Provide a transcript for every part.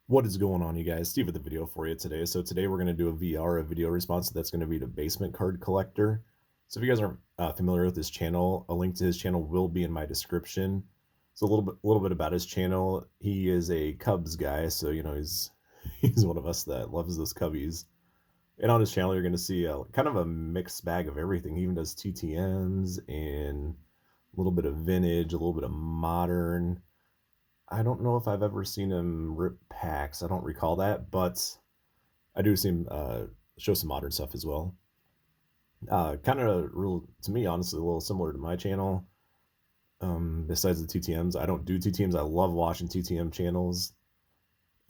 What is going on, you guys? Steve with the video for you today. So today we're going to do a VR, a video response that's going to be the Basement Card Collector. So if you guys aren't familiar with his channel, a link to his channel will be in my description. So a little bit about his channel. He is a Cubs guy, so he's he's one of us that loves those Cubbies. And on his channel, you're going to see kind of a mixed bag of everything. He even does TTMs and a little bit of vintage, a little bit of modern. I don't know if I've ever seen him rip packs. I don't recall that, but I do see him show some modern stuff as well. Kind of real to me, honestly, a little similar to my channel. Besides the TTMs, I don't do TTMs. I love watching TTM channels,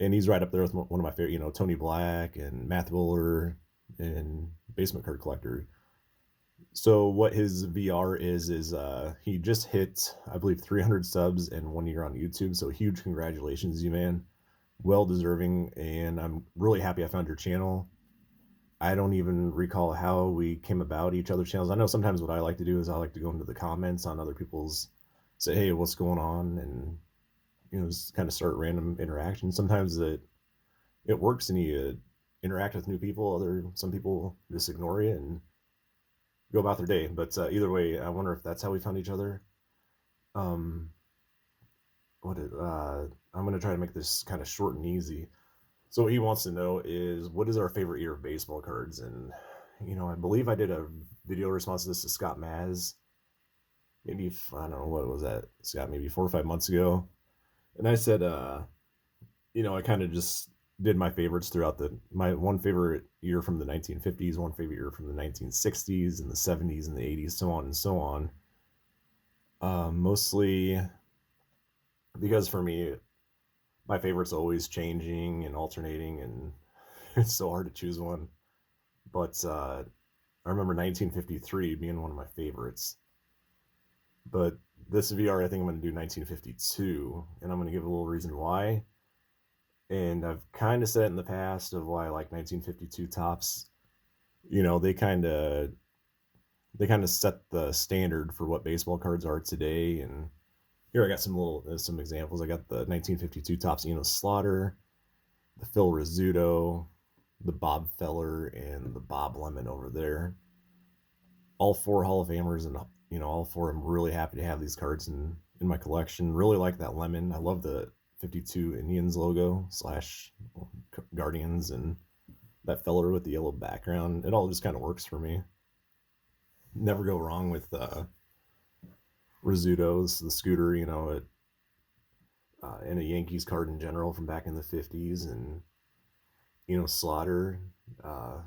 and he's right up there with one of my favorite. Tony Black and Matt Willer and Basement Card Collector. So what his VR is he just hit, I believe, 300 subs in 1 year on YouTube. So huge congratulations, you man. Well deserving, and I'm really happy I found your channel. I don't even recall how we came about each other's channels. I know sometimes what I like to do is I like to go into the comments on other people's, say, hey, what's going on, and just kind of start random interactions. Sometimes it works and you interact with new people. Some people just ignore you and go about their day. But either way, I wonder if that's how we found each other. Um, I'm gonna try to make this kind of short and easy. So what he wants to know is what is our favorite year of baseball cards, and I believe I did a video response to this to Scott Maz. Maybe I don't know what was that, Scott, maybe 4 or 5 months ago, and I said, I kind of just did my favorites throughout my one favorite year from the 1950s, one favorite year from the 1960s and the 70s and the 80s, so on and so on. Mostly because for me, my favorite's always changing and alternating, and it's so hard to choose one. But I remember 1953 being one of my favorites. But this VR, I think I'm going to do 1952, and I'm going to give a little reason why. And I've kind of said it in the past of why I like 1952 tops. They kind of set the standard for what baseball cards are today. And here I got some examples. I got the 1952 tops, Slaughter, the Phil Rizzuto, the Bob Feller, and the Bob Lemon over there. All four Hall of Famers, and all four. I'm really happy to have these cards in my collection. Really like that lemon. I love the 52 Indians logo slash Guardians, and that Feller with the yellow background. It all just kind of works for me. Never go wrong with Rizzuto's, the scooter. And a Yankees card in general from back in the 50s, and Slaughter, uh,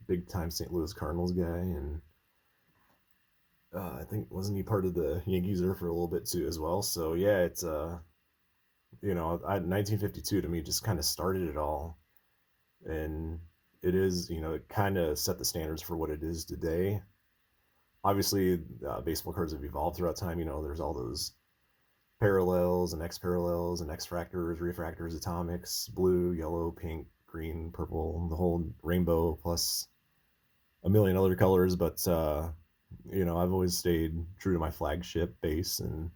big time St. Louis Cardinals guy, and I think wasn't he part of the Yankees there for a little bit too as well. So yeah, it's 1952 to me just kind of started it all, and it is it kind of set the standards for what it is today. Obviously, baseball cards have evolved throughout time. There's all those parallels and X parallels and X fractors, refractors, atomics, blue, yellow, pink, green, purple, the whole rainbow plus a million other colors. But I've always stayed true to my flagship base, and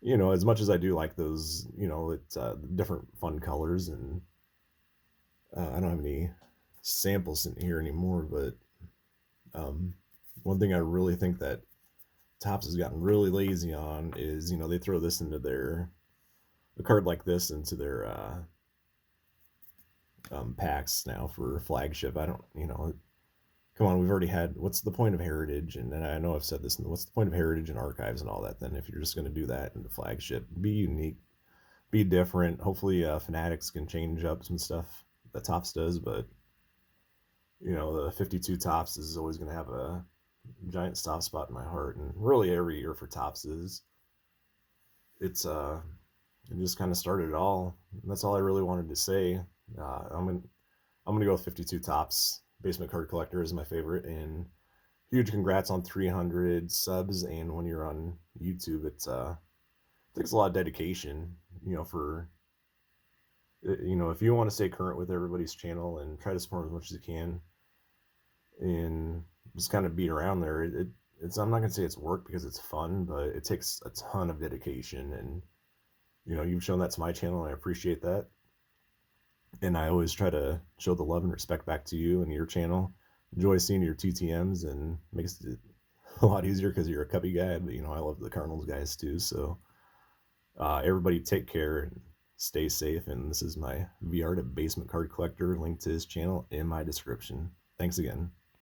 as much as I do like those, it's different fun colors, and I don't have any samples in here anymore. But um, one thing I really think that Topps has gotten really lazy on is they throw this into a card like this into their packs now for flagship. I don't, come on, we've already had. What's the point of heritage? And I know I've said this. What's the point of heritage and archives and all that? Then if you're just going to do that in the flagship, be unique, be different. Hopefully, Fanatics can change up some stuff that Topps does, but the 52 Topps is always going to have a giant soft spot in my heart, and really every year for Topps is. It just kind of started it all. And that's all I really wanted to say. I'm gonna go with 52 Topps. Basement Card Collector is my favorite, and huge congrats on 300 subs. And when you're on YouTube, it takes a lot of dedication. For if you want to stay current with everybody's channel and try to support as much as you can, and just kind of be around there. It's I'm not gonna say it's work because it's fun, but it takes a ton of dedication, and you've shown that to my channel, and I appreciate that. And I always try to show the love and respect back to you and your channel. Enjoy seeing your TTMs, and makes it a lot easier because you're a Cubby guy, but I love the Cardinals guys too. So everybody take care and stay safe. And this is my VR to basement card collector. Link to his channel in my description. Thanks again.